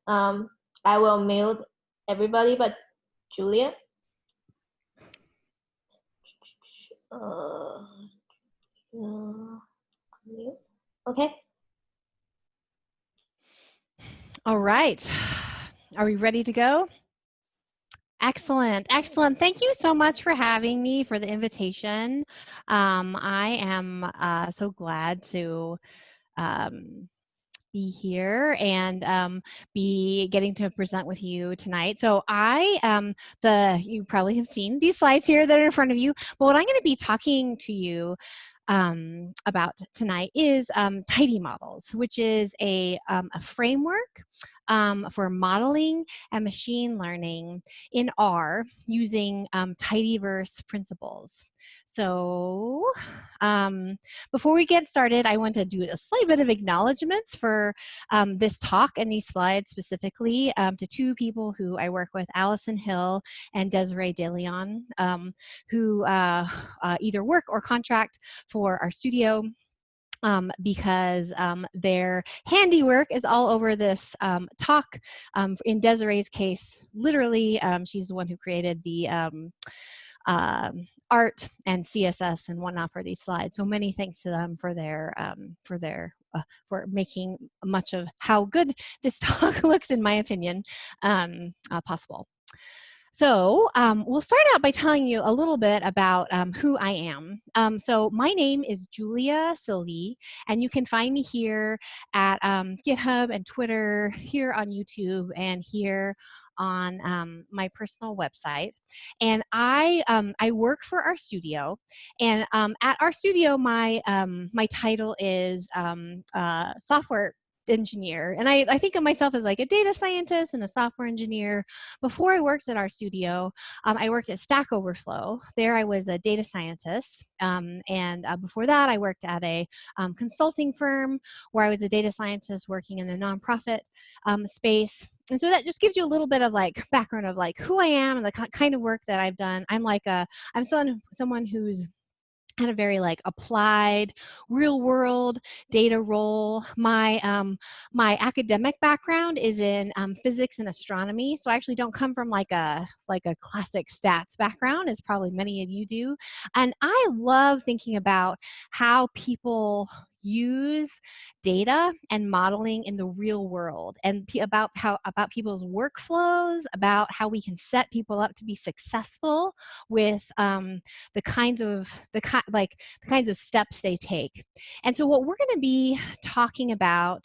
Um, I will mute everybody but Julia. Uh, mute. Okay. All right. Are we ready to go? Excellent, excellent. Thank you so much for having me, for the invitation. I am so glad to be here and be getting to present with you tonight. So you probably have seen these slides here that are in front of you, but what I'm going to be talking to you about tonight is tidymodels, which is a framework for modeling and machine learning in R using tidyverse principles. So before we get started, I want to do a slight bit of acknowledgements for this talk and these slides specifically to two people who I work with, Allison Hill and Desiree DeLeon, who either work or contract for our studio because their handiwork is all over this talk. In Desiree's case, literally, she's the one who created the art and CSS and whatnot for these slides. So many thanks to them for making much of how good this talk looks, in my opinion, possible. So we'll start out by telling you a little bit about who I am. So my name is Julia Silge, and you can find me here at GitHub and Twitter, here on YouTube, and here on my personal website. And I work for our studio, and at our studio, my title is software engineer. And I think of myself as like a data scientist and a software engineer. Before I worked at our studio, I worked at Stack Overflow. There I was a data scientist. And before that, I worked at a consulting firm where I was a data scientist working in the nonprofit space. And so that just gives you a little bit of like background of like who I am and the kind of work that I've done. I'm someone who's had a very like applied real world data role. My academic background is in physics and astronomy, so I actually don't come from like a classic stats background, as probably many of you do. And I love thinking about how people use data and modeling in the real world, and about people's workflows, about how we can set people up to be successful with the kinds of steps they take. And so what we're going to be talking about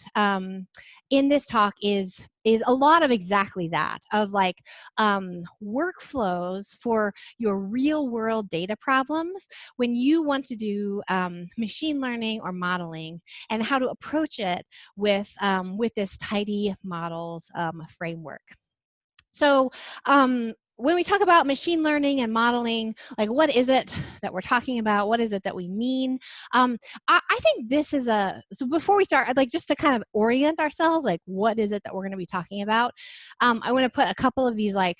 in this talk is a lot of exactly that, of like workflows for your real world data problems when you want to do machine learning or modeling, and how to approach it with this tidy models framework. So when we talk about machine learning and modeling, like what is it that we're talking about? What is it that we mean? I think this is so before we start, I'd like just to kind of orient ourselves, like what is it that we're going to be talking about? I want to put a couple of these like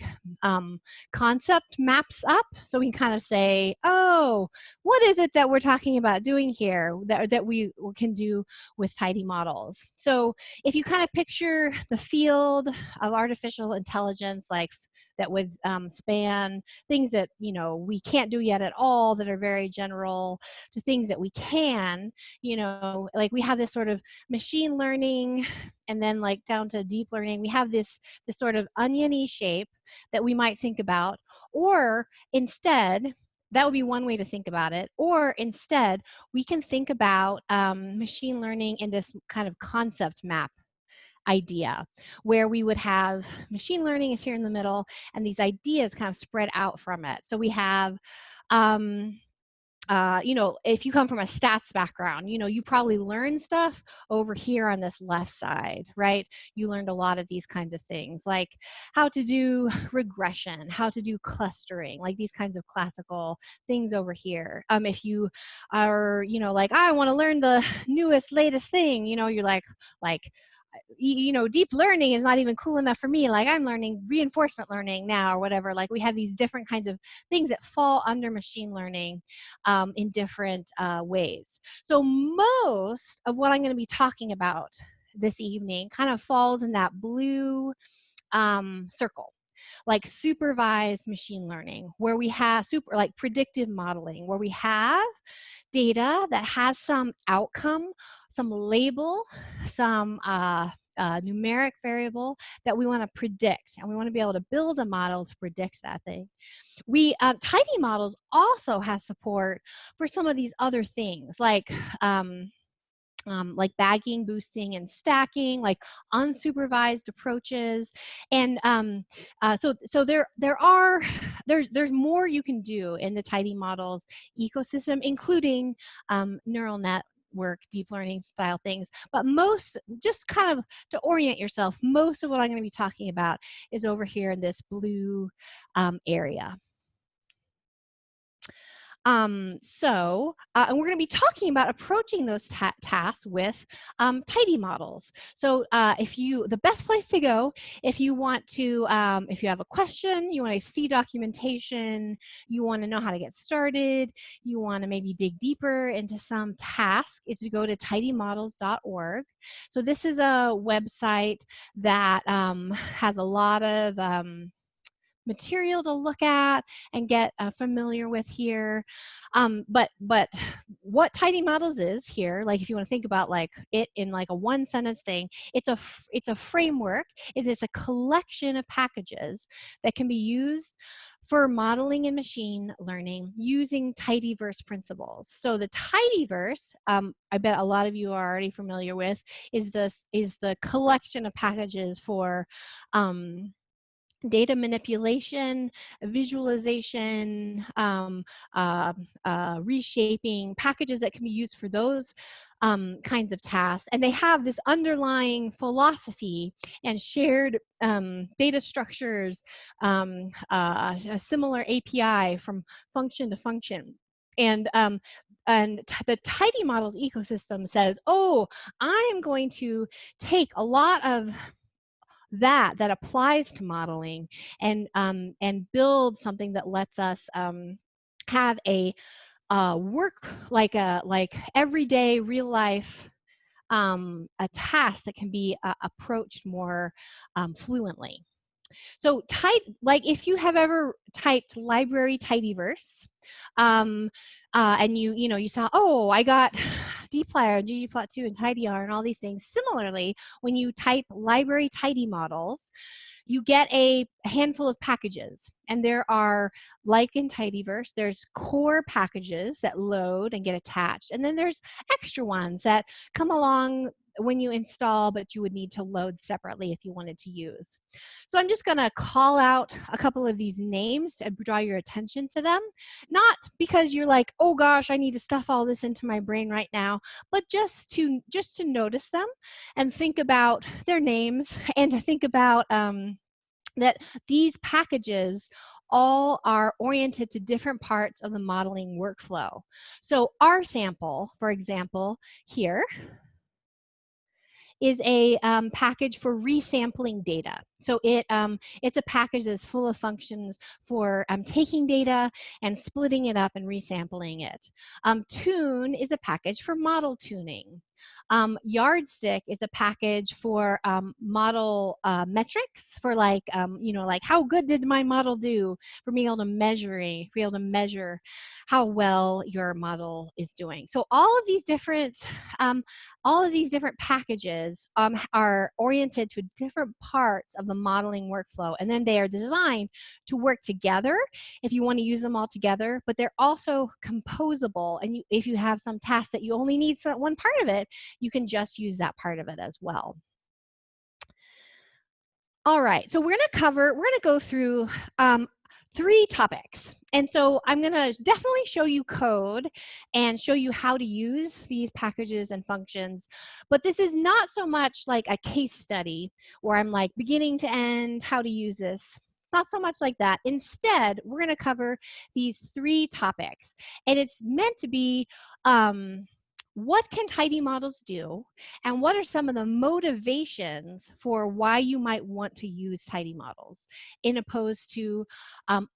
concept maps up so we can kind of say, oh, what is it that we're talking about doing here that we can do with tidy models? So if you kind of picture the field of artificial intelligence, like that would span things that we can't do yet at all, that are very general, to things that we can, like we have this sort of machine learning, and then like down to deep learning. We have this sort of oniony shape that we might think about, or instead, that would be one way to think about it. Or instead, we can think about machine learning in this kind of concept map idea, where we would have machine learning is here in the middle, and these ideas kind of spread out from it. So we have, if you come from a stats background, you probably learn stuff over here on this left side, right? You learned a lot of these kinds of things, like how to do regression, how to do clustering, like these kinds of classical things over here. If you are, like, I want to learn the newest, latest thing, you're like, deep learning is not even cool enough for me. Like, I'm learning reinforcement learning now or whatever. Like, we have these different kinds of things that fall under machine learning in different ways. So most of what I'm going to be talking about this evening kind of falls in that blue circle, like supervised machine learning, where we have like predictive modeling, where we have data that has some outcome, some label, some numeric variable that we want to predict, and we want to be able to build a model to predict that thing. We tidymodels also has support for some of these other things, like bagging, boosting, and stacking, like unsupervised approaches, and there's more you can do in the tidymodels ecosystem, including neural network, deep learning style things. But most, just kind of to orient yourself, most of what I'm going to be talking about is over here in this blue area. And we're going to be talking about approaching those tasks with tidymodels. So the best place to go if you want to, if you have a question, you want to see documentation, you want to know how to get started, you want to maybe dig deeper into some task, is to go to tidymodels.org. So this is a website that has a lot of material to look at and get familiar with here. But what tidymodels is here, like if you want to think about like it in like a one sentence thing, it's a framework. It is a collection of packages that can be used for modeling and machine learning using tidyverse principles. So the tidyverse, I bet a lot of you are already familiar with, is the collection of packages for data manipulation, visualization, reshaping, packages that can be used for those kinds of tasks. And they have this underlying philosophy and shared data structures, a similar API from function to function. And the tidymodels ecosystem says, oh, I'm going to take a lot of that applies to modeling and build something that lets us have a work like everyday real life a task that can be approached more fluently. So like if you have ever typed library tidyverse, and you saw, oh, I got dplyr, ggplot2, and tidyr, and all these things. Similarly, when you type library tidymodels, you get a handful of packages. And there are, like in tidyverse, there's core packages that load and get attached. And then there's extra ones that come along when you install, but you would need to load separately if you wanted to use. So I'm just going to call out a couple of these names to draw your attention to them. Not because you're like, oh gosh, I need to stuff all this into my brain right now, but just to notice them and think about their names, and to think about that these packages all are oriented to different parts of the modeling workflow. So our sample, for example, here is a package for resampling data. So it's a package that's full of functions for taking data and splitting it up and resampling it. Tune is a package for model tuning. Yardstick is a package for model metrics, for like how good did my model do, for being able to measure how well your model is doing. So all of these different packages are oriented to different parts of the modeling workflow, and then they are designed to work together if you want to use them all together, but they're also composable, and if you have some task that you only need one part of it, you can just use that part of it as well. All right, so we're going to go through 3 topics. And so I'm going to definitely show you code and show you how to use these packages and functions. But this is not so much like a case study where I'm like beginning to end how to use this. Not so much like that. Instead, we're going to cover these 3 topics. And it's meant to be what can tidymodels do, and what are some of the motivations for why you might want to use tidymodels, in opposed to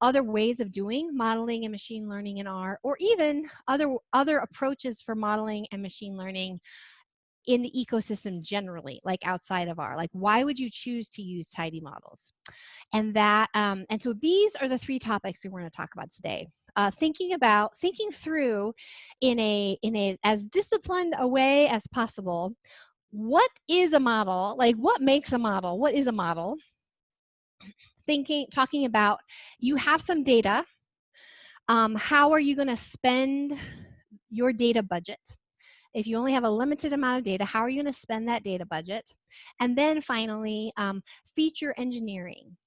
other ways of doing modeling and machine learning in R, or even other approaches for modeling and machine learning in the ecosystem generally, like outside of R? Like, why would you choose to use tidy models? And so these are the 3 topics we want to talk about today. Thinking through in a as disciplined a way as possible. What is a model? Like, what makes a model? What is a model? Talking about, you have some data. How are you going to spend your data budget? If you only have a limited amount of data, how are you going to spend that data budget? And then finally, feature engineering.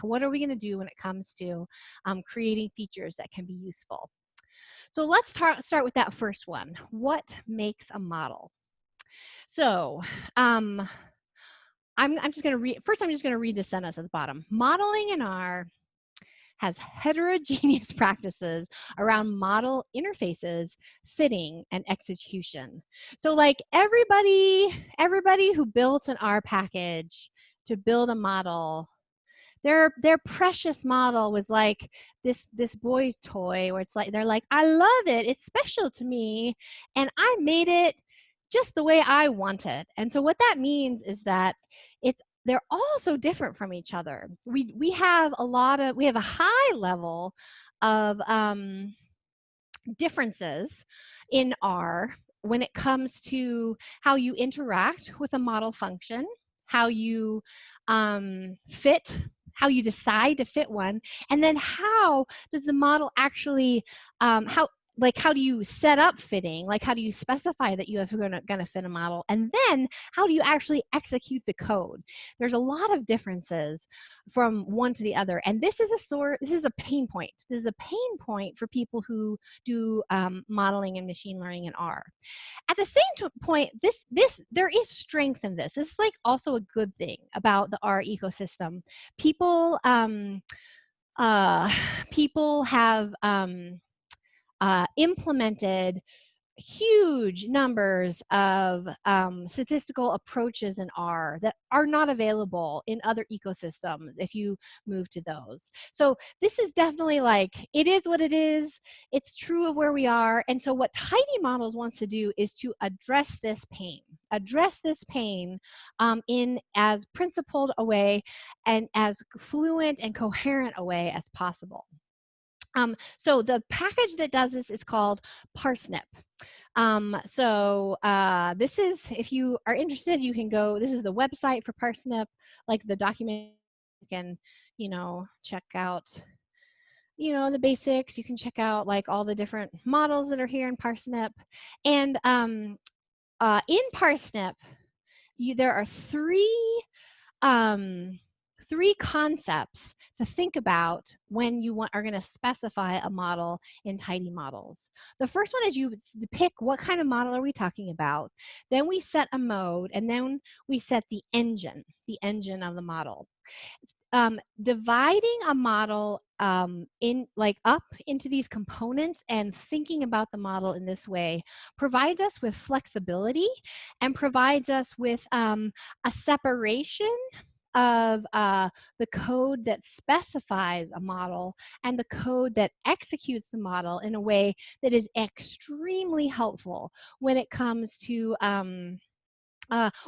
What are we going to do when it comes to creating features that can be useful? So let's start with that first one. What makes a model? So I'm just going to read. First, I'm just going to read the sentence at the bottom. Modeling in R has heterogeneous practices around model interfaces, fitting, and execution. So like everybody who built an R package to build a model, their precious model was like this boy's toy, where it's like, they're like, I love it, it's special to me, and I made it just the way I want it. And so what that means is that they're all so different from each other. We have a high level of differences in R when it comes to how you interact with a model function, how you how you decide to fit one, and then how does the model actually, how do you set up fitting? Like, how do you specify that you have going to fit a model? And then how do you actually execute the code? There's a lot of differences from one to the other. And this is a pain point. This is a pain point for people who do modeling and machine learning in R. At the same point, there is strength in this. This is like also a good thing about the R ecosystem. People have implemented huge numbers of statistical approaches in R that are not available in other ecosystems if you move to those. So this is definitely like, it is what it is. It's true of where we are. And so what tidymodels wants to do is to address this pain in as principled a way and as fluent and coherent a way as possible. So the package that does this is called Parsnip. This is, if you are interested, you can go, this is the website for Parsnip, like the document. You can, check out, the basics. You can check out like all the different models that are here in Parsnip. And in Parsnip, there are three concepts to think about when you are going to specify a model in tidymodels. The first one is you pick what kind of model are we talking about. Then we set a mode, and then we set the engine of the model. Dividing a model up into these components and thinking about the model in this way provides us with flexibility and provides us with a separation of the code that specifies a model and the code that executes the model in a way that is extremely helpful when it comes to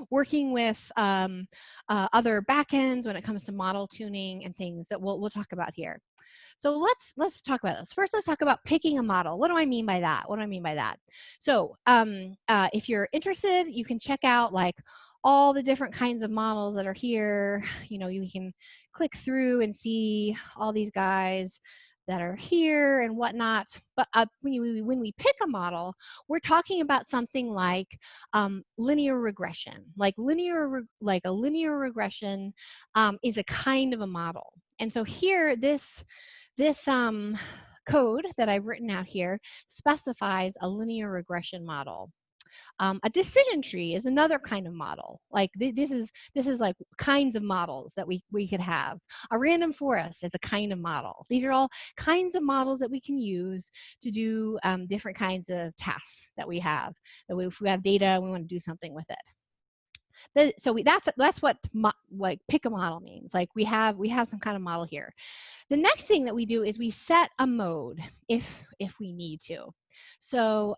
working with other backends, when it comes to model tuning and things that we'll talk about here. So let's talk about this. First, let's talk about picking a model. What do I mean by that? So if you're interested, you can check out like all the different kinds of models that are here. You can click through and see all these guys that are here and whatnot. But when we pick a model, we're talking about something like linear regression. Like a linear regression is a kind of a model. And so here, this code that I've written out here specifies a linear regression model. A decision tree is another kind of model. Like this is like kinds of models that we could have. A random forest is a kind of model. These are all kinds of models that we can use to do different kinds of tasks that we have. If we have data and we want to do something with it. That's what like pick a model means. Like we have some kind of model here. The next thing that we do is we set a mode if we need to. So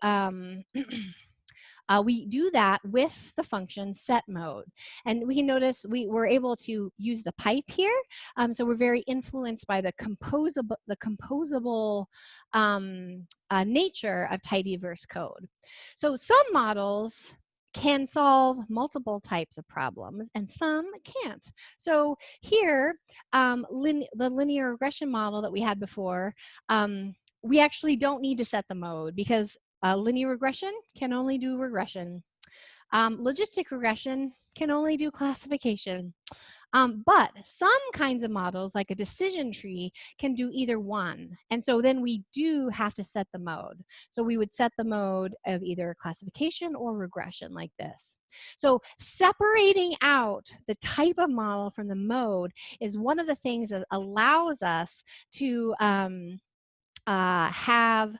we do that with the function set mode. And we can notice we were able to use the pipe here. So we're very influenced by the composable nature of tidyverse code. So some models can solve multiple types of problems and some can't. So here, the linear regression model that we had before, we actually don't need to set the mode because linear regression can only do regression. Logistic regression can only do classification. But some kinds of models, like a decision tree, can do either one. And so then we do have to set the mode. So we would set the mode of either classification or regression like this. So separating out the type of model from the mode is one of the things that allows us to have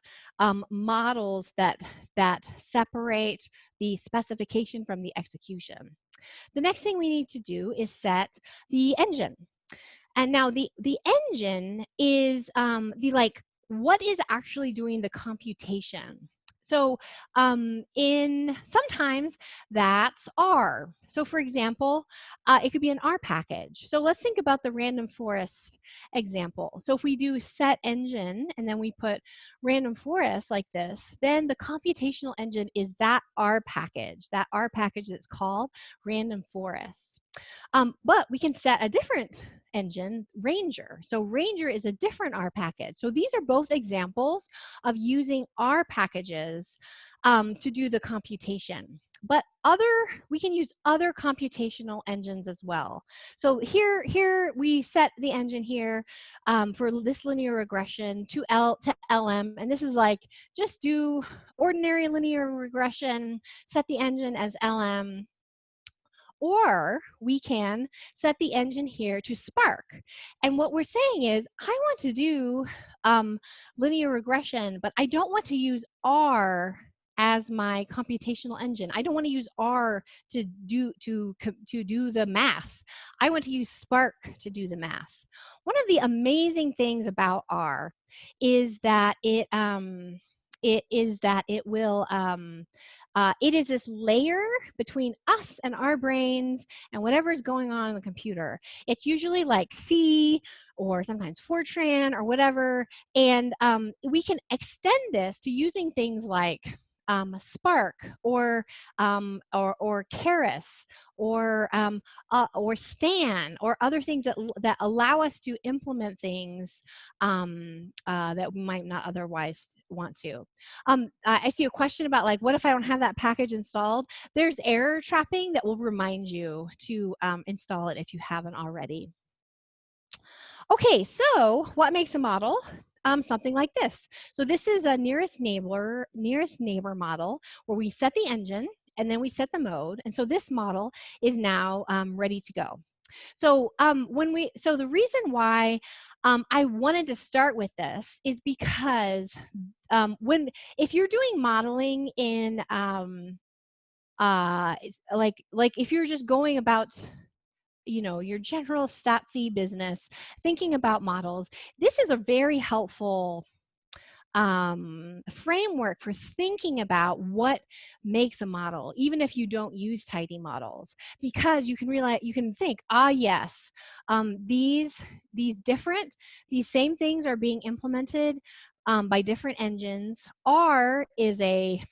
models that separate the specification from the execution. The next thing we need to do is set the engine. And now the engine is what is actually doing the computation. So sometimes that's R. So for example, it could be an R package. So let's think about the random forest example. So if we do set engine and then we put random forest like this, then the computational engine is that R package that's called random forest. But we can set a different engine, Ranger. So Ranger is a different R package. So these are both examples of using R packages to do the computation. But we can use other computational engines as well. So here we set the engine here for this linear regression to LM, and this is like just do ordinary linear regression, set the engine as LM. Or we can set the engine here to Spark. And what we're saying is, I want to do linear regression, but I don't want to use R as my computational engine. I don't want to use R to do the math. I want to use Spark to do the math. One of the amazing things about R is that it is this layer between us and our brains and whatever's going on in the computer. It's usually like C or sometimes Fortran or whatever. And we can extend this to using things like Spark or Keras or Stan or other things that allow us to implement things that we might not otherwise want to. I see a question about like, what if I don't have that package installed? There's error trapping that will remind you to install it if you haven't already. Okay, so what makes a model? Something like this. So this is a nearest neighbor model where we set the engine and then we set the mode. And so this model is now ready to go. So the reason why I wanted to start with this is because if you're doing modeling in like if you're just going about your general statsy business, thinking about models, this is a very helpful framework for thinking about what makes a model, even if you don't use tidy models, because you can think, yes, these same things are being implemented by different engines. R is a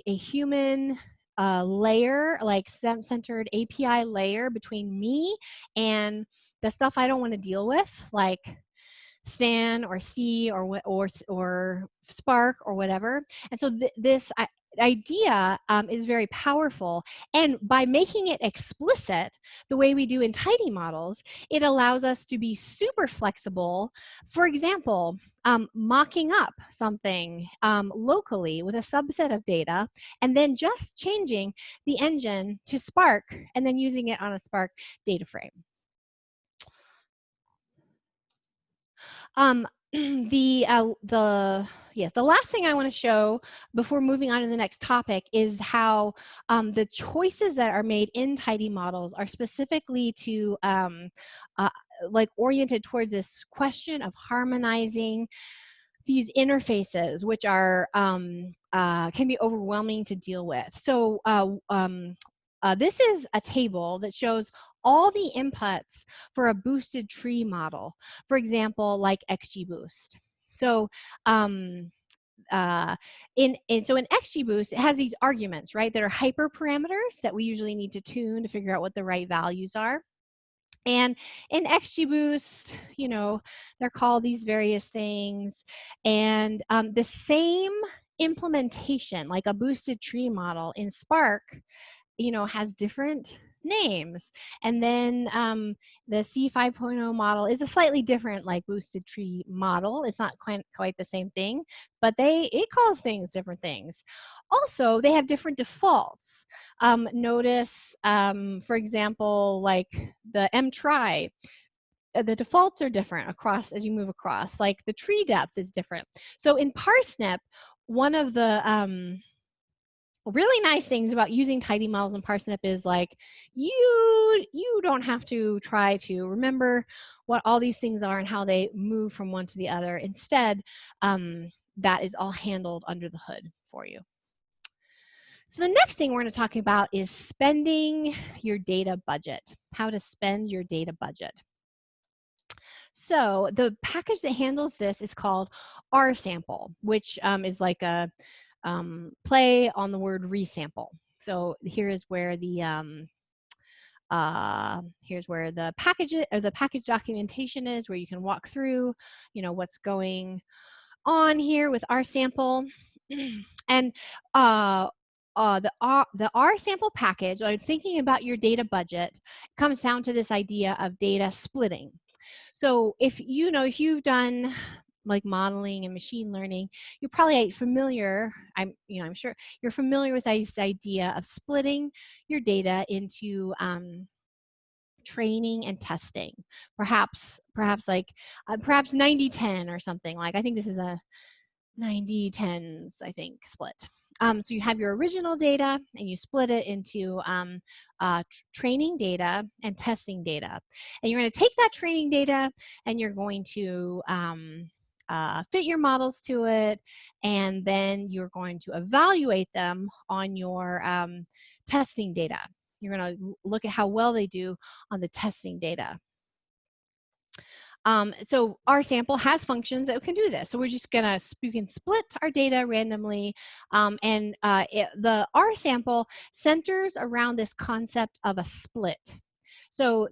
human layer, like centered API layer between me and the stuff I don't want to deal with, like Stan or C or Spark or whatever. And so this idea is very powerful. And by making it explicit the way we do in tidy models, it allows us to be super flexible. For example, mocking up something locally with a subset of data and then just changing the engine to Spark and then using it on a Spark data frame. The last thing I want to show before moving on to the next topic is how the choices that are made in tidy models are specifically to like oriented towards this question of harmonizing these interfaces, which are can be overwhelming to deal with. So this is a table that shows all the inputs for a boosted tree model. For example, like XGBoost. So in XGBoost, it has these arguments, right, that are hyperparameters that we usually need to tune to figure out what the right values are. And in XGBoost, you know, they're called these various things. And the same implementation, like a boosted tree model in Spark, you know, has different names. And then the C5.0 model is a slightly different, like, boosted tree model. It's not quite the same thing, but it calls things different things. Also, they have different defaults. Notice, for example, like the mtry, the defaults are different across as you move across. Like the tree depth is different. So in Parsnip, one of the really nice things about using tidymodels in Parsnip is, like, you don't have to try to remember what all these things are and how they move from one to the other. Instead, that is all handled under the hood for you. So the next thing we're going to talk about is spending your data budget, how to spend your data budget. So the package that handles this is called RSample, which is like a play on the word resample. So here's where the package or the package documentation is, where you can walk through, you know, what's going on here with RSample. And the RSample package, or thinking about your data budget, comes down to this idea of data splitting. So if you've done like modeling and machine learning, you're probably familiar, I'm sure you're familiar with this idea of splitting your data into training and testing. Perhaps 90-10 or something. Like, I think this is a 90-10s, I think, split. So you have your original data and you split it into training data and testing data. And you're going to take that training data and you're going to fit your models to it, and then you're going to evaluate them on your testing data. You're going to look at how well they do on the testing data. So RSample has functions that can do this. So we're just gonna, you can split our data randomly, the RSample centers around this concept of a split. So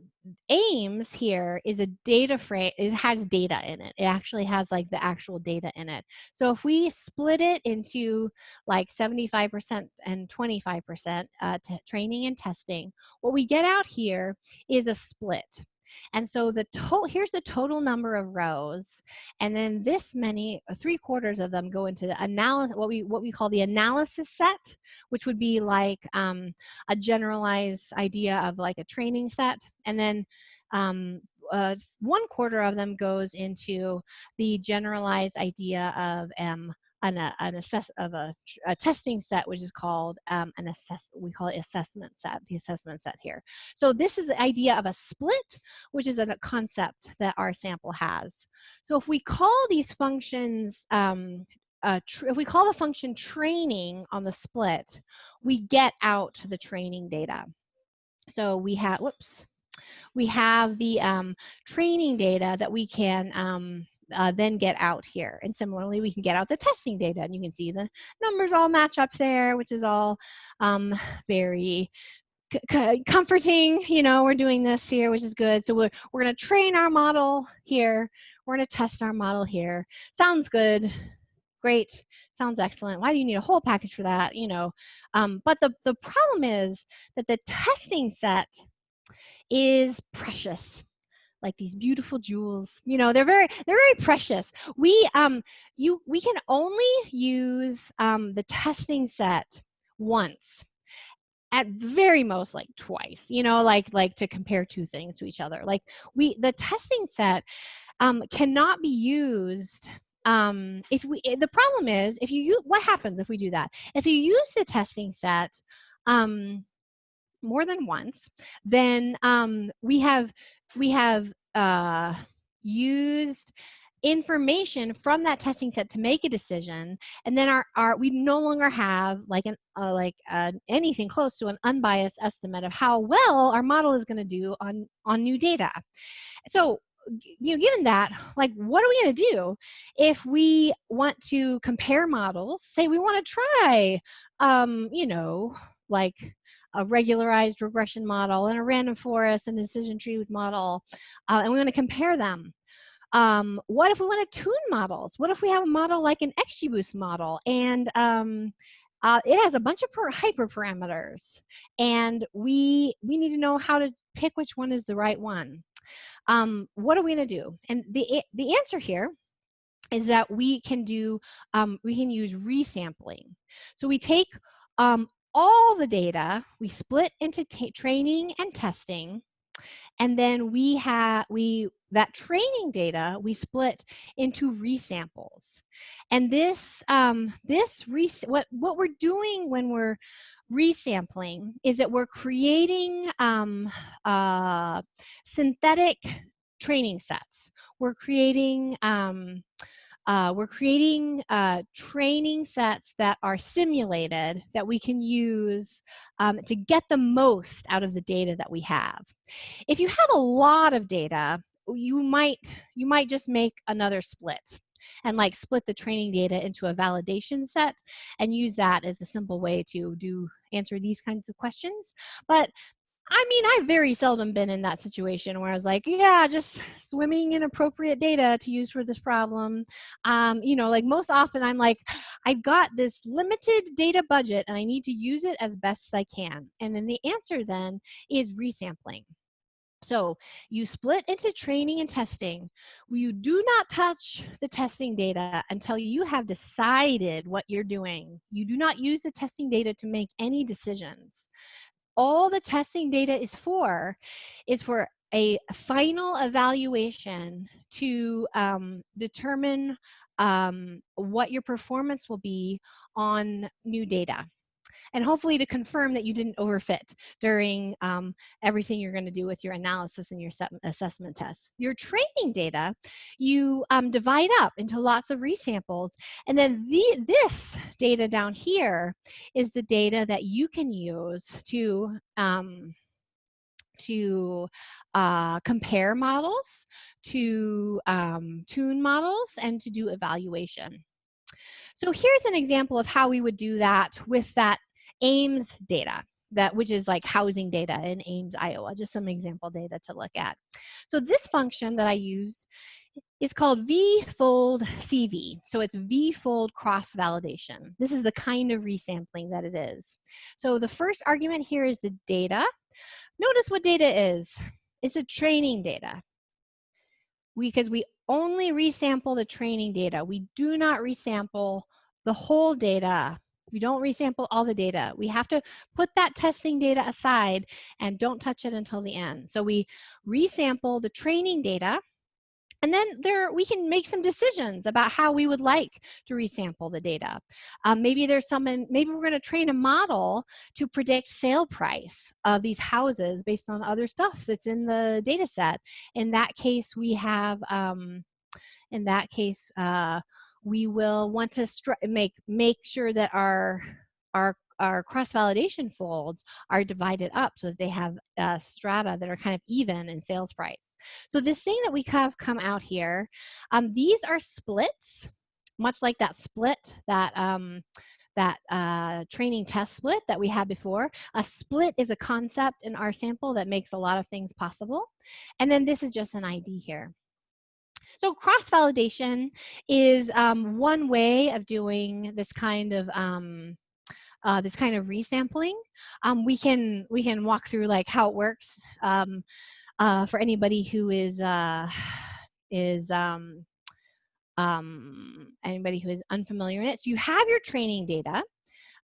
AIMS here is a data frame. It has data in it. It actually has like the actual data in it. So if we split it into like 75% and 25% training and testing, what we get out here is a split. And so here's the total number of rows, and then this many, 3/4 of them go into the analysis, what we call the analysis set, which would be like a generalized idea of like a training set, and then 1/4 of them goes into the generalized idea of a testing set, which is called we call it assessment set, the assessment set here. So this is the idea of a split, which is a concept that RSample has. So if we call these functions, if we call the function training on the split, we get out the training data. So we have, we have the training data that we can then get out here. And similarly, we can get out the testing data, and you can see the numbers all match up there, which is all very comforting. You know, we're doing this here, which is good. So we're going to train our model here. We're going to test our model here. Sounds good. Great. Sounds excellent. Why do you need a whole package for that? You know, but the problem is that the testing set is precious, like these beautiful jewels. You know, they're very precious. We can only use the testing set once, at very most like twice. You know, like to compare two things to each other. Like the testing set cannot be used. The problem is, if you use, what happens if we do that? If you use the testing set more than once, then we have used information from that testing set to make a decision, and then we no longer have like anything close to an unbiased estimate of how well our model is going to do on new data. So, given that, like, what are we going to do if we want to compare models? Say we want to try, like a regularized regression model and a random forest and decision tree model, and we want to compare them. What if we want to tune models? What if we have a model like an XGBoost model, and it has a bunch of hyperparameters, and we need to know how to pick which one is the right one. What are we going to do? And the answer here is that we can use resampling. So we take all the data, we split into training and testing, and then that training data we split into resamples. And what we're doing when we're resampling is that we're creating synthetic training sets. We're creating training sets that are simulated, that we can use to get the most out of the data that we have. If you have a lot of data, you might just make another split and like split the training data into a validation set and use that as a simple way to answer these kinds of questions. But I mean, I've very seldom been in that situation where I was like, yeah, just swimming in appropriate data to use for this problem. Like most often I'm like, I've got this limited data budget and I need to use it as best as I can. And then the answer then is resampling. So you split into training and testing. You do not touch the testing data until you have decided what you're doing. You do not use the testing data to make any decisions. All the testing data is for a final evaluation to determine what your performance will be on new data, and hopefully to confirm that you didn't overfit during everything you're going to do with your analysis and your assessment tests. Your training data, you divide up into lots of resamples, and then this data down here is the data that you can use to compare models, to tune models, and to do evaluation. So here's an example of how we would do that with that Ames data, which is like housing data in Ames, Iowa, just some example data to look at. So this function that I used is called vfold CV. So it's vfold cross-validation. This is the kind of resampling that it is. So the first argument here is the data. Notice what data is. It's a training data. Because we only resample the training data. We do not resample the whole data. We don't resample all the data. We have to put that testing data aside and don't touch it until the end. So we resample the training data, and then we can make some decisions about how we would like to resample the data. Maybe maybe we're going to train a model to predict sale price of these houses based on other stuff that's in the data set. In that case, we have we will want to make sure that our cross-validation folds are divided up so that they have strata that are kind of even in sales price. So this thing that we have come out here, these are splits, much like that split, that training test split that we had before. A split is a concept in our sample that makes a lot of things possible. And then this is just an ID here. So cross-validation is one way of doing this kind of resampling. We can walk through like how it works for anybody who is unfamiliar in it. So you have your training data.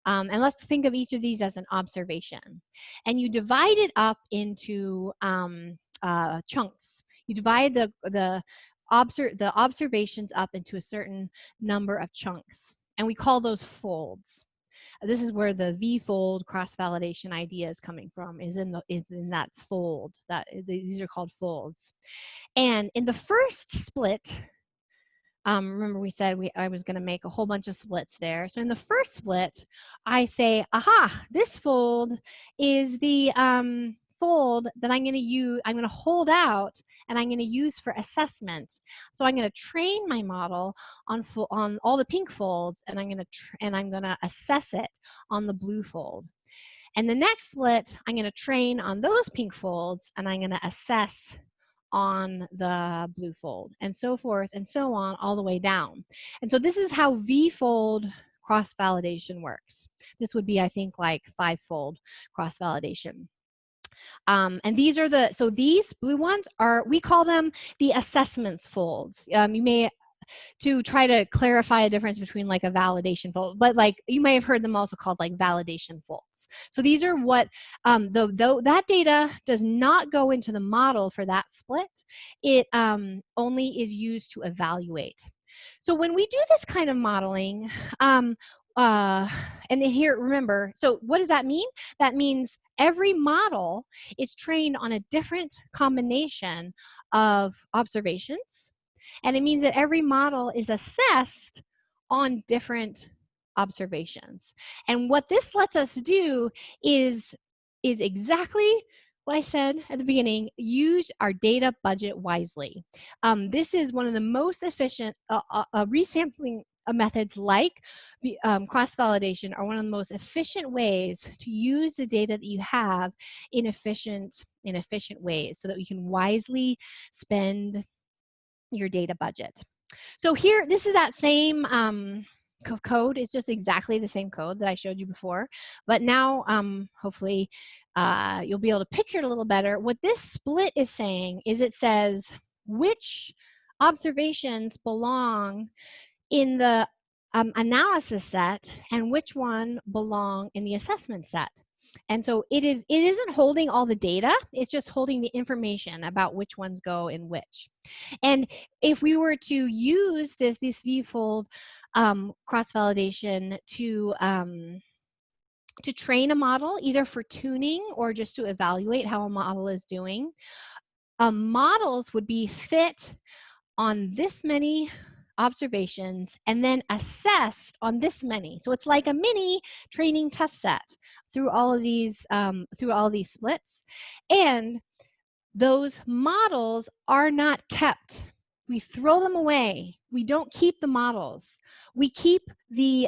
And let's think of each of these as an observation. And you divide it up into chunks. You divide the observations up into a certain number of chunks. And we call those folds. This is where the v-fold cross-validation idea is coming from, is in that fold. These are called folds. And in the first split, remember we said I was going to make a whole bunch of splits there. So in the first split, I say, aha, this fold is the fold that I'm going to use, I'm going to hold out and I'm going to use for assessment. So I'm going to train my model on all the pink folds, and I'm going to assess it on the blue fold. And the next split, I'm going to train on those pink folds, and I'm going to assess on the blue fold, and so forth and so on all the way down. And so this is how V-fold cross-validation works. This would be, I think, like 5-fold cross-validation. And these are so these blue ones we call them the assessments folds. You may, to try to clarify a difference between like a validation fold, but like you may have heard them also called like validation folds. So these are what, though that data does not go into the model for that split, it only is used to evaluate. So when we do this kind of modeling, and here, remember, so what does that mean? That means every model is trained on a different combination of observations. And it means that every model is assessed on different observations. And what this lets us do is exactly what I said at the beginning: use our data budget wisely. This is one of the most efficient resampling methods, like cross-validation, are one of the most efficient ways to use the data that you have in efficient ways, so that we can wisely spend your data budget. So here, this is that same code. It's just exactly the same code that I showed you before. But now, hopefully, you'll be able to picture it a little better. What this split is saying is, it says which observations belong in the analysis set and which one belong in the assessment set. And so it isn't holding all the data, it's just holding the information about which ones go in which. And if we were to use this V-fold cross-validation to train a model, either for tuning or just to evaluate how a model is doing, models would be fit on this many observations and then assessed on this many. So it's like a mini training test set through all of these splits. And those models are not kept. We throw them away. We don't keep the models. We keep the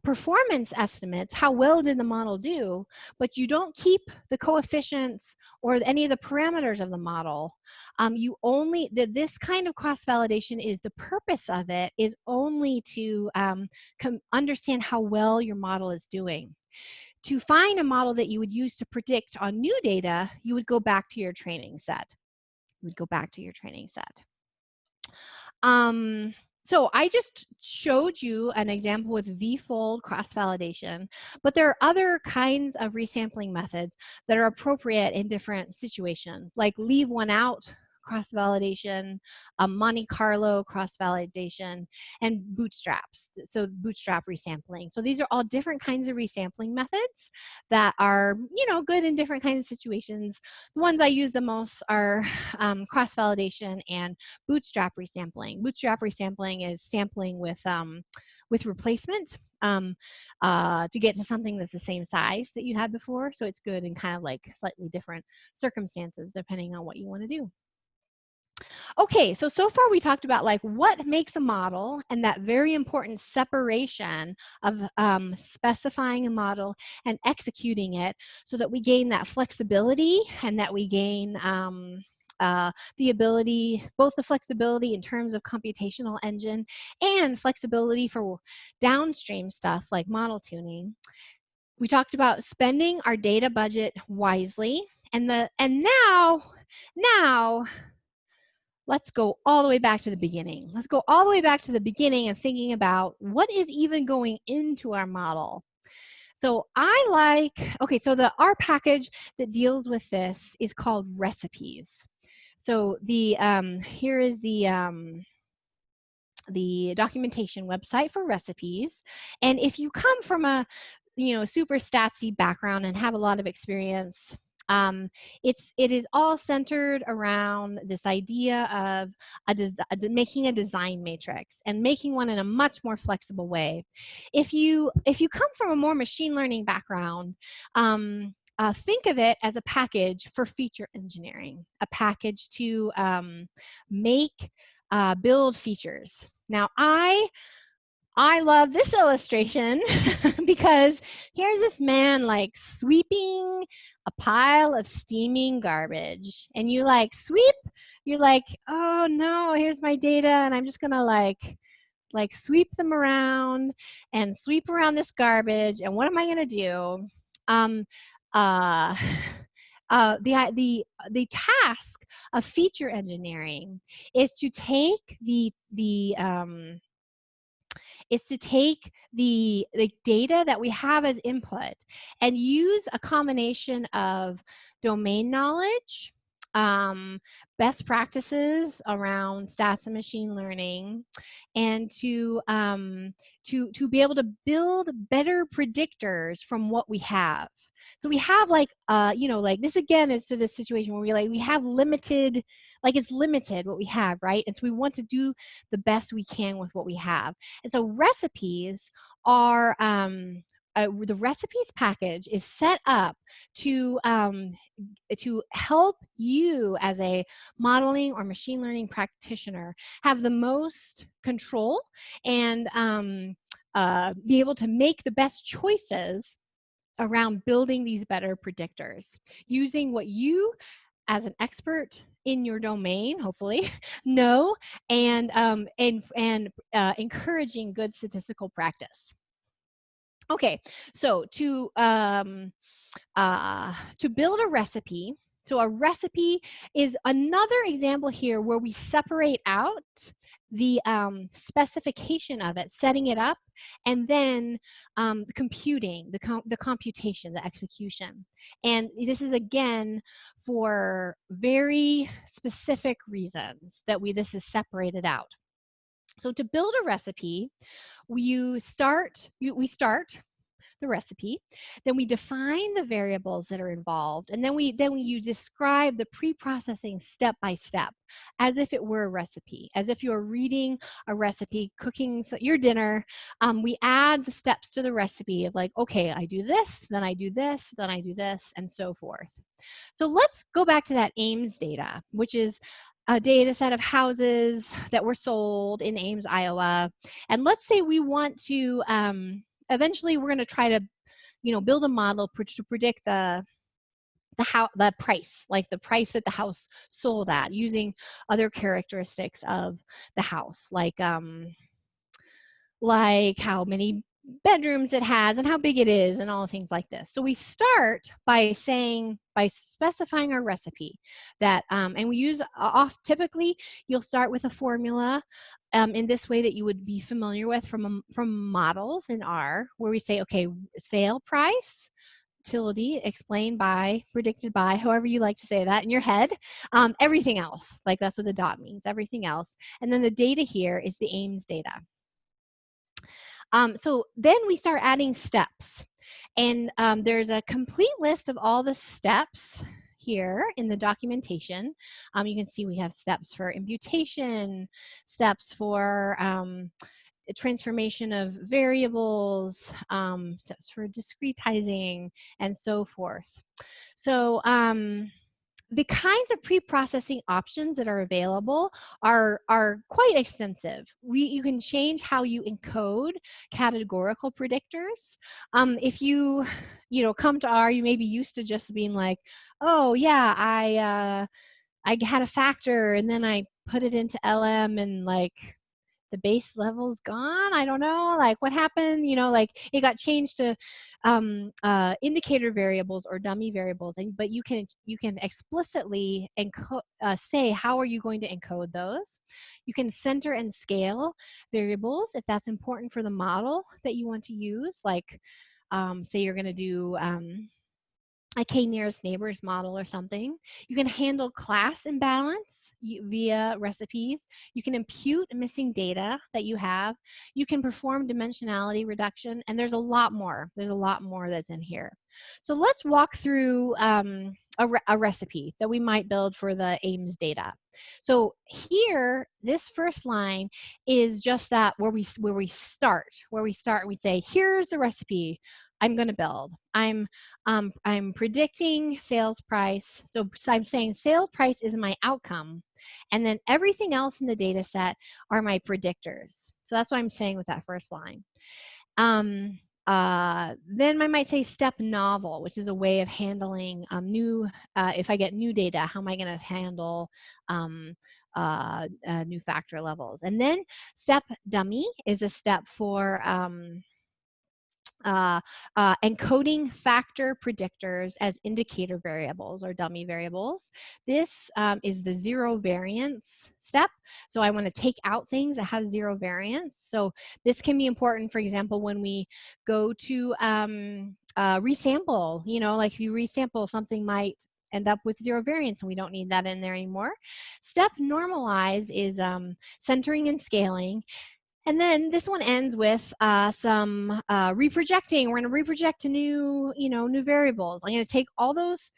performance estimates, how well did the model do, but you don't keep the coefficients or any of the parameters of the model. This kind of cross-validation, is the purpose of it is only to understand how well your model is doing. To find a model that you would use to predict on new data, you would go back to your training set. So I just showed you an example with V-fold cross-validation, but there are other kinds of resampling methods that are appropriate in different situations, like leave one out cross-validation, Monte Carlo cross-validation, and bootstraps, so bootstrap resampling. So these are all different kinds of resampling methods that are, good in different kinds of situations. The ones I use the most are cross-validation and bootstrap resampling. Bootstrap resampling is sampling with replacement to get to something that's the same size that you had before. So it's good in kind of like slightly different circumstances depending on what you want to do. Okay, so far we talked about like what makes a model and that very important separation of specifying a model and executing it, so that we gain that flexibility and that we gain the ability, both the flexibility in terms of computational engine and flexibility for downstream stuff like model tuning. We talked about spending our data budget wisely, and now let's go all the way back to the beginning. Let's go all the way back to the beginning and thinking about what is even going into our model. So okay, so the R package that deals with this is called recipes. So here is the documentation website for recipes. And if you come from a super statsy background and have a lot of experience It is all centered around this idea of making a design matrix and making one in a much more flexible way. If you come from a more machine learning background, think of it as a package for feature engineering, a package to build features. Now, I love this illustration because here's this man like sweeping a pile of steaming garbage, and you like sweep, you're like, oh no, here's my data, and I'm just gonna like sweep them around and sweep around this garbage, and what am I gonna do? Um, uh, the task of feature engineering is to take the data that we have as input and use a combination of domain knowledge, best practices around stats and machine learning, and to be able to build better predictors from what we have. So we have like like this again is to this situation where we have limited, like it's limited what we have, right? And so we want to do the best we can with what we have. And so recipes are the recipes package is set up to help you as a modeling or machine learning practitioner have the most control and be able to make the best choices around building these better predictors using what you as an expert in your domain, hopefully, know, and encouraging good statistical practice. Okay, so to build a recipe, so a recipe is another example here where we separate out the specification of it, setting it up, and then the computing, the computation, the execution. And this is again for very specific reasons that this is separated out. So to build a recipe, we start the recipe, then we define the variables that are involved, and then you describe the pre-processing step by step as if it were a recipe, as if you're reading a recipe, cooking your dinner. We add the steps to the recipe of like, okay, I do this, then I do this, then I do this, and so forth. So let's go back to that Ames data, which is a data set of houses that were sold in Ames, Iowa. And let's say we want to eventually we're going to try to build a model to predict the price, like the price that the house sold at, using other characteristics of the house, like how many bedrooms it has and how big it is and all things like this. So we start by specifying our recipe that and we use typically you'll start with a formula in this way that you would be familiar with from models in R, where we say, okay, sale price, utility, explained by, predicted by, however you like to say that in your head, everything else, like that's what the dot means, everything else. And then the data here is the Ames data. So then we start adding steps. And there's a complete list of all the steps here in the documentation. You can see we have steps for imputation, steps for transformation of variables, steps for discretizing, and so forth. So the kinds of pre-processing options that are available are quite extensive. You can change how you encode categorical predictors. If you come to R, you may be used to just being like, oh yeah, I had a factor and then I put it into LM and like the base level's gone. I don't know, like what happened, like it got changed to indicator variables or dummy variables, but you can explicitly say how are you going to encode those. You can center and scale variables if that's important for the model that you want to use, like say you're going to do a k-nearest neighbors model or something. You can handle class imbalance via recipes. You can impute missing data that you have. You can perform dimensionality reduction, and there's a lot more. There's a lot more that's in here. So let's walk through a recipe that we might build for the Ames data. So here, this first line is just that where we start, we say, here's the recipe I'm going to build. I'm predicting sales price. So I'm saying sales price is my outcome, and then everything else in the data set are my predictors. So that's what I'm saying with that first line. Then I might say step novel, which is a way of handling new, if I get new data, how am I going to handle new factor levels? And then step dummy is a step for encoding factor predictors as indicator variables or dummy variables. This is the zero variance step. So I want to take out things that have zero variance. So this can be important, for example, when we go to resample, you know, like if you resample, something might end up with zero variance and we don't need that in there anymore. Step normalize is centering and scaling. And then this one ends with some reprojecting. We're going to reproject to new, new variables. I'm going to take all those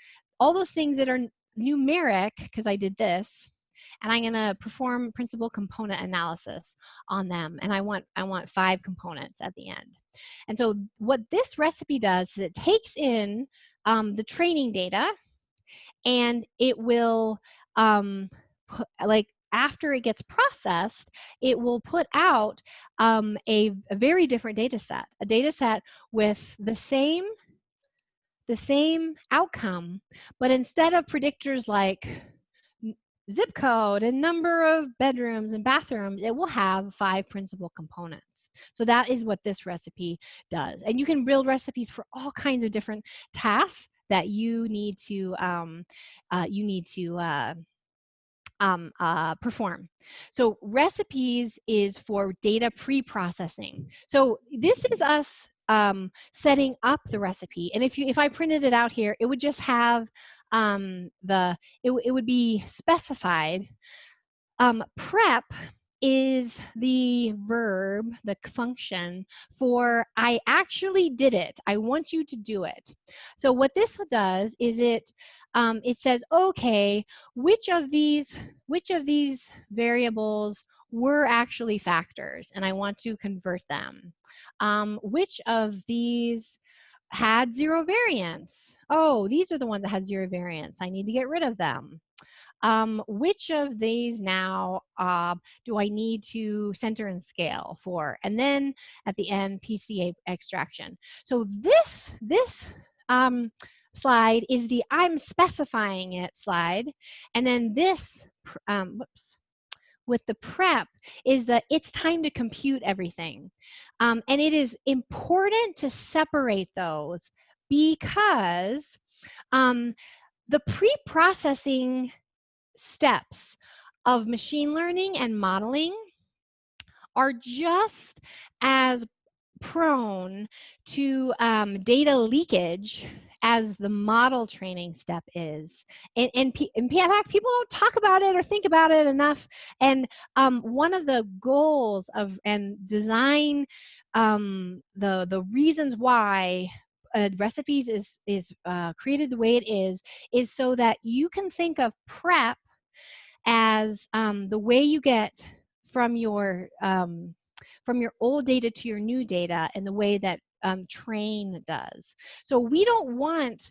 things that are numeric, because I did this, and I'm going to perform principal component analysis on them. And I want 5 components at the end. And so what this recipe does is it takes in the training data, and it will after it gets processed, it will put out a very different data set, a data set with the same outcome, but instead of predictors like zip code and number of bedrooms and bathrooms, it will have 5 principal components. So that is what this recipe does. And you can build recipes for all kinds of different tasks that you need to perform. So recipes is for data pre-processing. So this is us setting up the recipe. And if I printed it out here, it would just have it would be specified. Prep is the verb, the function for I actually did it. I want you to do it. So what this does is it says, okay, which of these variables were actually factors, and I want to convert them. Which of these had zero variance? Oh, these are the ones that had zero variance. I need to get rid of them. Which of these now do I need to center and scale for? And then at the end, PCA extraction. So this slide is the I'm specifying it slide. And then this, with the prep is that it's time to compute everything. And it is important to separate those because the pre-processing steps of machine learning and modeling are just as prone to data leakage as the model training step is. And in fact, people don't talk about it or think about it enough. And one of the goals of design, the reasons why recipes is created the way it is so that you can think of prep as the way you get from your old data to your new data, and the way that train does. So we don't want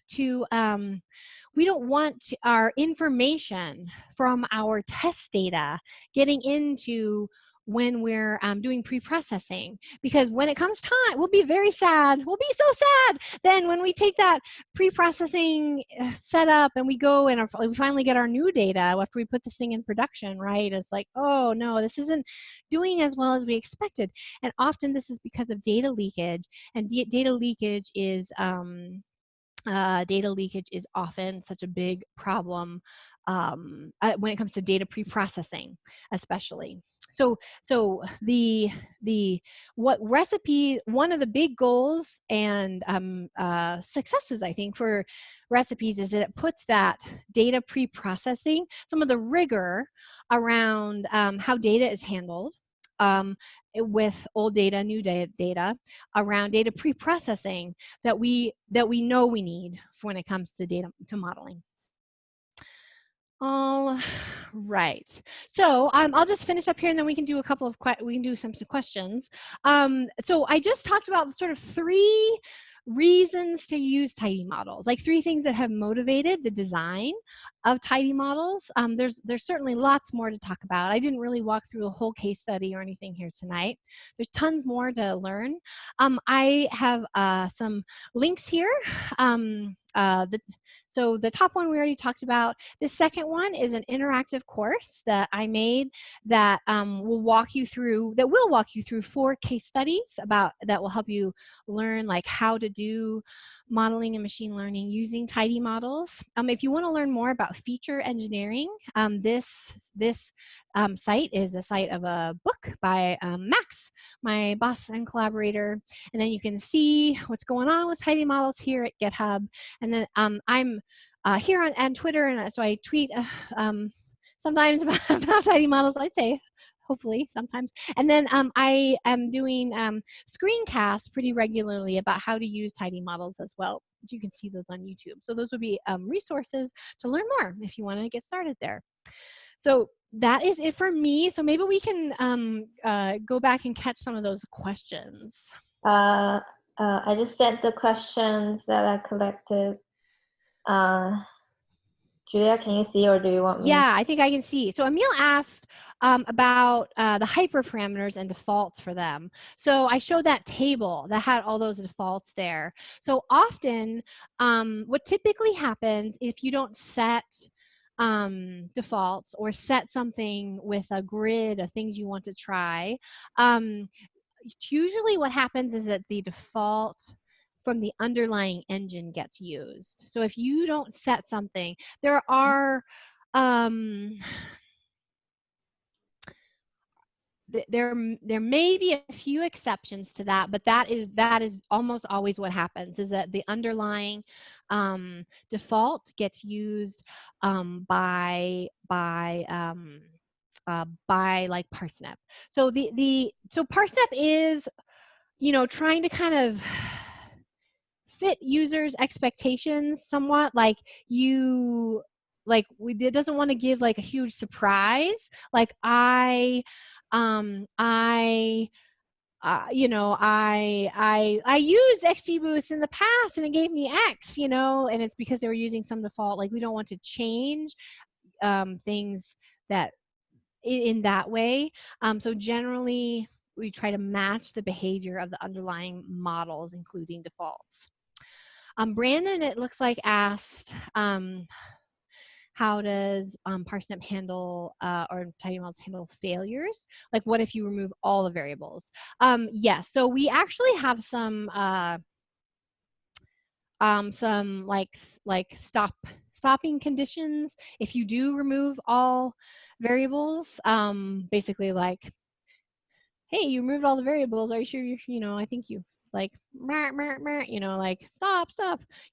our information from our test data getting into when we're doing pre-processing, because when it comes time, we'll be very sad. We'll be so sad then when we take that pre-processing setup and we go and we finally get our new data after we put this thing in production, right? It's like, oh no, this isn't doing as well as we expected. And often this is because of data leakage, and data leakage is often such a big problem when it comes to data pre-processing, especially. So one of the big goals and successes, I think, for recipes is that it puts that data pre-processing, some of the rigor around how data is handled with old data, new data, around data pre-processing that we know we need when it comes to data to modeling. All right. So I'll just finish up here, and then we can do a couple of some questions. So I just talked about sort of 3 reasons to use tidy models, like 3 things that have motivated the design of tidy models. There's certainly lots more to talk about. I didn't really walk through a whole case study or anything here tonight. There's tons more to learn. I have some links here. So the top one we already talked about. The second one is an interactive course that I made that will walk you through 4 case studies that will help you learn like how to do modeling and machine learning using tidy models. If you want to learn more about feature engineering, this site is a site of a book by Max, my boss and collaborator. And then you can see what's going on with tidy models here at GitHub. And then I'm here on Twitter, and so I tweet sometimes about tidy models, I'd say, hopefully sometimes. And then I am doing screencasts pretty regularly about how to use tidy models as well. You can see those on YouTube. So those would be resources to learn more if you want to get started there. So that is it for me. So maybe we can go back and catch some of those questions. I just sent the questions that I collected. Julia, can you see, or do you want me? Yeah, I think I can see. So Emil asked about the hyperparameters and defaults for them. So I showed that table that had all those defaults there. So often what typically happens if you don't set defaults or set something with a grid of things you want to try, usually what happens is that the default from the underlying engine gets used. So if you don't set something, there are there may be a few exceptions to that, but that is almost always what happens, is that the underlying default gets used by like Parsnip. So so Parsnip is, you know, trying to kind of fit users' expectations somewhat. Like it doesn't want to give like a huge surprise. Like you know, I used XGBoost in the past and it gave me X, you know, and it's because they were using some default. Like we don't want to change things that in that way. So generally, we try to match the behavior of the underlying models, including defaults. Brandon, it looks like, asked, how does Parsnip handle or tidy models handle failures? Like, what if you remove all the variables? Yes, so we actually have some stopping conditions if you do remove all variables. Basically, like, hey, you removed all the variables. Are you sure you know, I think you like, you know, like, stop.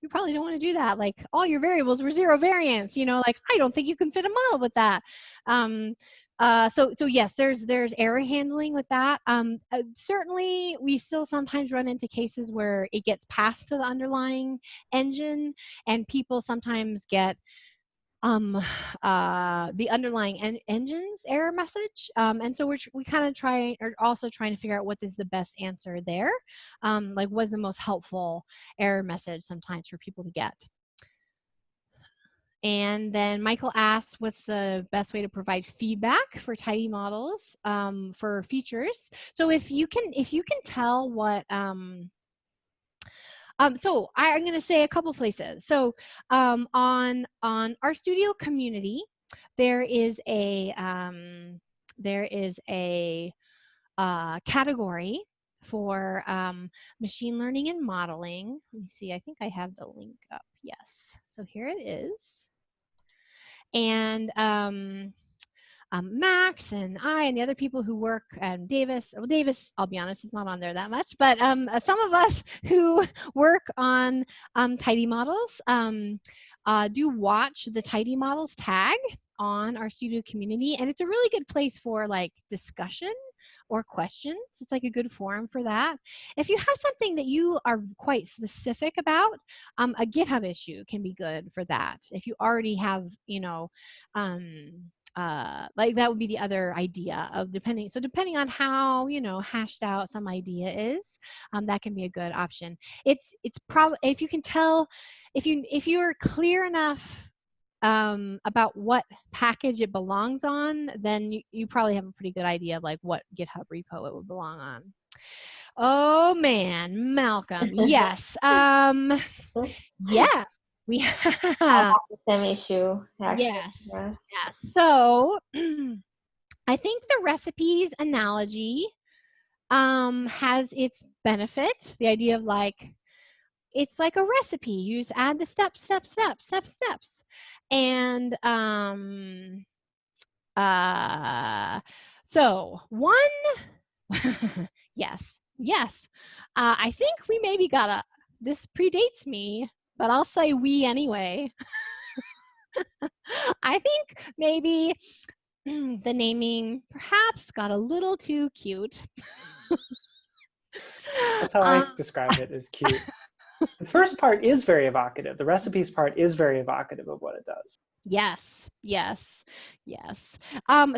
You probably don't want to do that. Like, all your variables were 0 variance, you know, like, I don't think you can fit a model with that. So yes, there's error handling with that. Certainly, we still sometimes run into cases where it gets passed to the underlying engine, and people sometimes get the underlying engine's error message. And so we kind of are also trying to figure out what is the best answer there. Like, what's the most helpful error message sometimes for people to get. And then Michael asked, what's the best way to provide feedback for tidy models for features? So if you can tell what so I'm going to say a couple places. So on RStudio community, there is a category for machine learning and modeling. Let me see. I think I have the link up. Yes. So here it is. And Max and I and the other people who work, and Davis, I'll be honest, is not on there that much, but some of us who work on tidy models do watch the tidy models tag on RStudio community, and it's a really good place for like discussion or questions. It's like a good forum for that. If you have something that you are quite specific about, a GitHub issue can be good for that. If you already have, you know, like that would be the other idea of depending on how, you know, hashed out some idea is, that can be a good option. It's probably, if you can tell, if you're clear enough about what package it belongs on, then you probably have a pretty good idea of like what GitHub repo it would belong on. Oh man, Malcolm, yes. Yes, we I have. have the same issue, actually. Yes, Yeah. yes. So I think the recipes analogy has its benefits. The idea of like, it's like a recipe. You just add the steps. And so one, yes. I think we maybe this predates me, but I'll say we anyway. I think maybe the naming perhaps got a little too cute. That's how I describe it, as cute. The first part is very evocative. The recipes part is very evocative of what it does. Yes.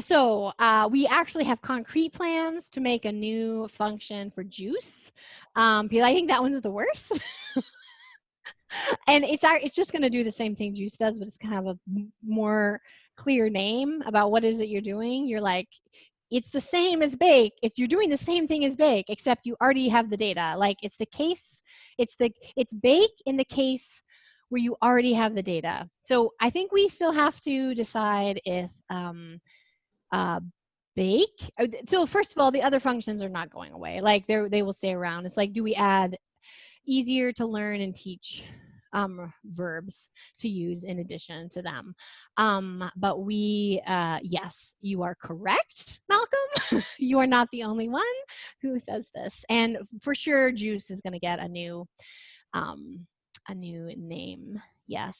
So we actually have concrete plans to make a new function for juice, because I think that one's the worst. And it's just going to do the same thing juice does, but it's going to have a more clear name about what is it you're doing. You're like, it's the same as bake. You're doing the same thing as bake, except you already have the data. Like it's bake in the case where you already have the data. So I think we still have to decide if bake. So first of all, the other functions are not going away. Like they will stay around. It's like, do we add easier to learn and teach verbs to use in addition to them? But yes, you are correct, Malcolm. You are not the only one who says this. And for sure, juice is going to get a new name. Yes.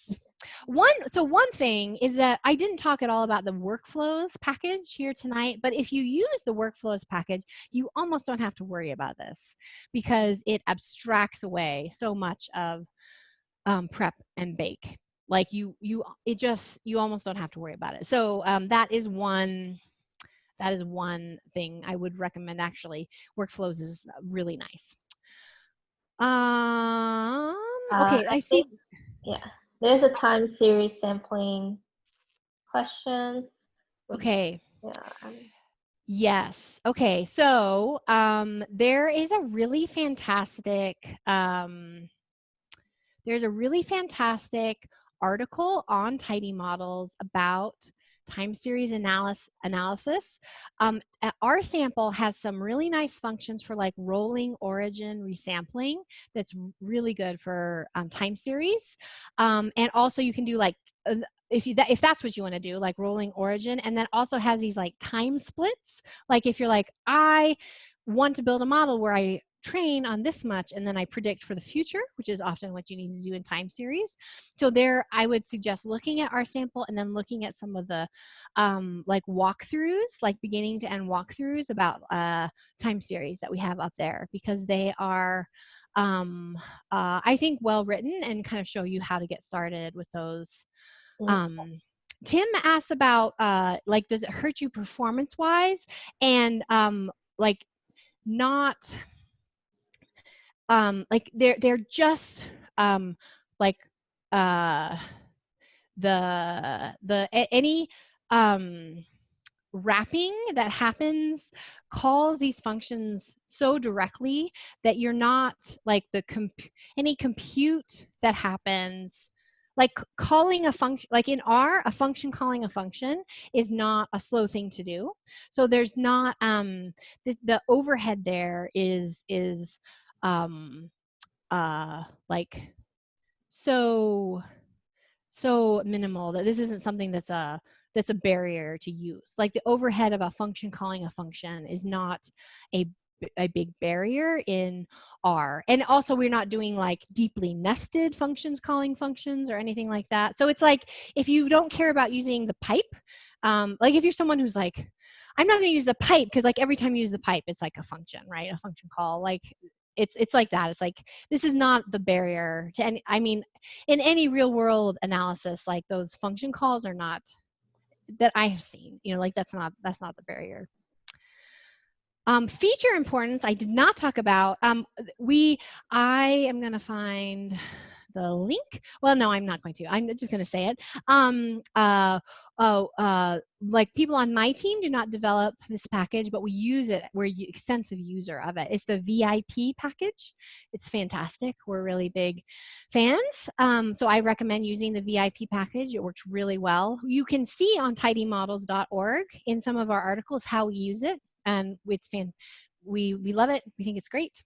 One thing is that I didn't talk at all about the workflows package here tonight, but if you use the workflows package, you almost don't have to worry about this because it abstracts away so much of prep and bake. Like you almost don't have to worry about it. So that is one thing I would recommend. Actually, workflows is really nice. Okay, I see. Yeah, there's a time series sampling question. Okay. Yeah. Yes. Okay. So there is a really fantastic article on tidymodels about time series analysis. Our sample has some really nice functions for like rolling origin resampling. That's really good for time series. And also you can do like, if that's what you want to do, like rolling origin, and then also has these like time splits. Like if you're like, I want to build a model where I train on this much and then I predict for the future, which is often what you need to do in time series. So there, I would suggest looking at our sample and then looking at some of the like walkthroughs, like beginning to end walkthroughs about time series that we have up there, because they are I think well written and kind of show you how to get started with those. Tim asked about like, does it hurt you performance wise? And like not like they're just like any wrapping that happens calls these functions so directly that you're not like any compute that happens, like calling a function, like in R, a function calling a function is not a slow thing to do. So there's not the overhead there is like so minimal that this isn't something that's a barrier to use. Like the overhead of a function calling a function is not a big barrier in R. And also we're not doing like deeply nested functions calling functions or anything like that. So it's like, if you don't care about using the pipe, like if you're someone who's like, I'm not going to use the pipe because like every time you use the pipe, it's like a function, right? A function call. Like it's like that. It's like, this is not the barrier to any, I mean, in any real world analysis, like those function calls are not, that I have seen, you know, like that's not the barrier. Feature importance, I did not talk about. I am going to find the link. Well, no, I'm not going to. I'm just going to say it. Like people on my team do not develop this package, but we use it. We're extensive user of it. It's the VIP package. It's fantastic. We're really big fans. So I recommend using the VIP package. It works really well. You can see on tidymodels.org in some of our articles how we use it. And it's we love it. We think it's great.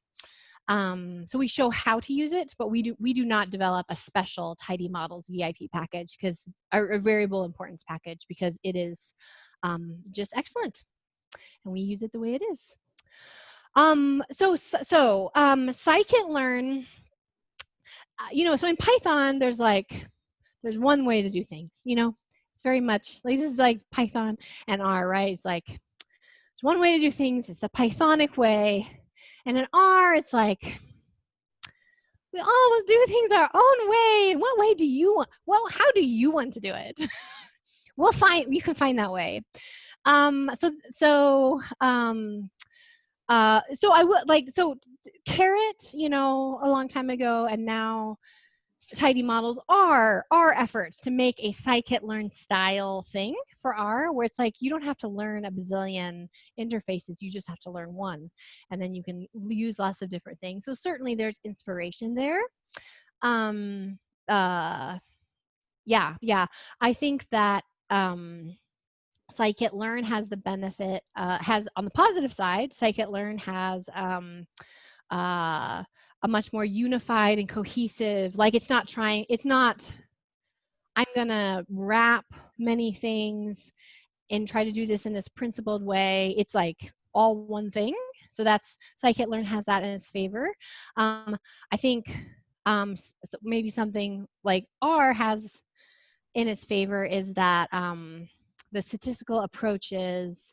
So we show how to use it, but we do not develop a special Tidy Models VIP package, because a variable importance package, because it is just excellent, and we use it the way it is. Scikit-learn. You know, so in Python, there's one way to do things. You know, it's very much like, this is like Python and R, right? It's like, there's one way to do things. It's the Pythonic way. And in R, it's like, we all do things our own way. And what way do you want? Well, how do you want to do it? You can find that way. So I would like, so Carrot, you know, a long time ago, and now Tidy Models are our efforts to make a scikit-learn style thing for R, where it's like, you don't have to learn a bazillion interfaces, you just have to learn one, and then you can use lots of different things. So certainly there's inspiration there. Yeah, I think that scikit-learn has the benefit, has, on the positive side, scikit-learn has a much more unified and cohesive, like it's not, I'm gonna wrap many things and try to do this in this principled way. It's like all one thing. So that's, scikit-learn has that in its favor. I think so maybe something like R has in its favor is that the statistical approaches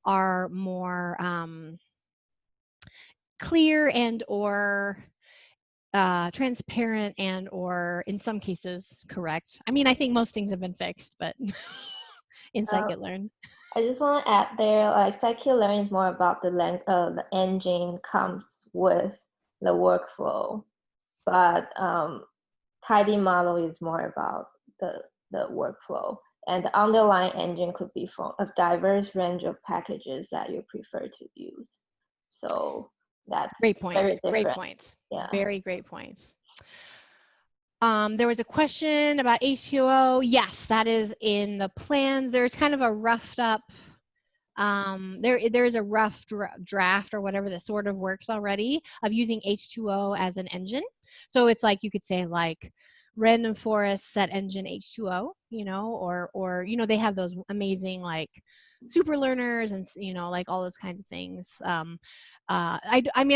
are more clear and or transparent and or in some cases correct. I mean, I think most things have been fixed, but in scikit-learn. I just want to add there, like scikit-learn is more about the engine comes with the workflow, but Tidy Model is more about the workflow, and the underlying engine could be from a diverse range of packages that you prefer to use. So that's great point. Very different. Great point. Yeah. Very great points. There was a question about H2O. Yes, that is in the plans. There's kind of a roughed up, there's a rough draft or whatever that sort of works already of using H2O as an engine. So it's like, you could say like random forest set engine H2O, you know, or you know, they have those amazing like super learners and, you know, like all those kinds of things. I mean,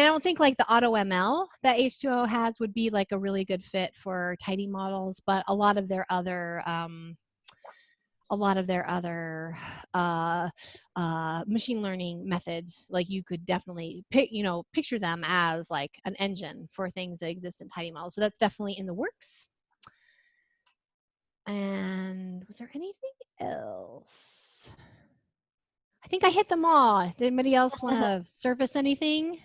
I don't think like the AutoML that H2O has would be like a really good fit for Tidy Models, but a lot of their other machine learning methods, like you could definitely picture them as like an engine for things that exist in Tidy Models. So that's definitely in the works. And was there anything else? I think I hit them all. Did anybody else want to surface anything?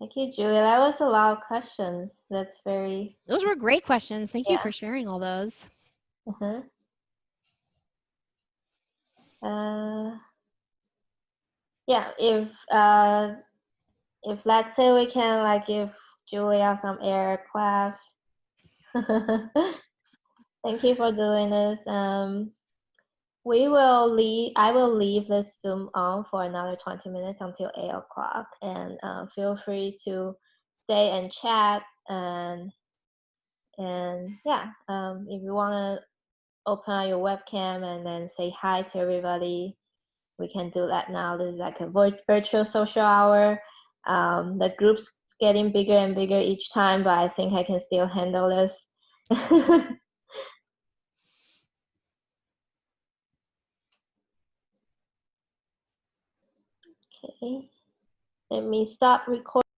Thank you, Julia. That was a lot of questions. Those were great questions. Thank you for sharing all those. Yeah, if let's say we can like give Julia some air claps. Thank you for doing this. I will leave this Zoom on for another 20 minutes until 8 o'clock, and feel free to stay and chat, and yeah, if you want to open up your webcam and then say hi to everybody, we can do that now. This is like a virtual social hour. The group's getting bigger and bigger each time, but I think I can still handle this. Let me stop recording.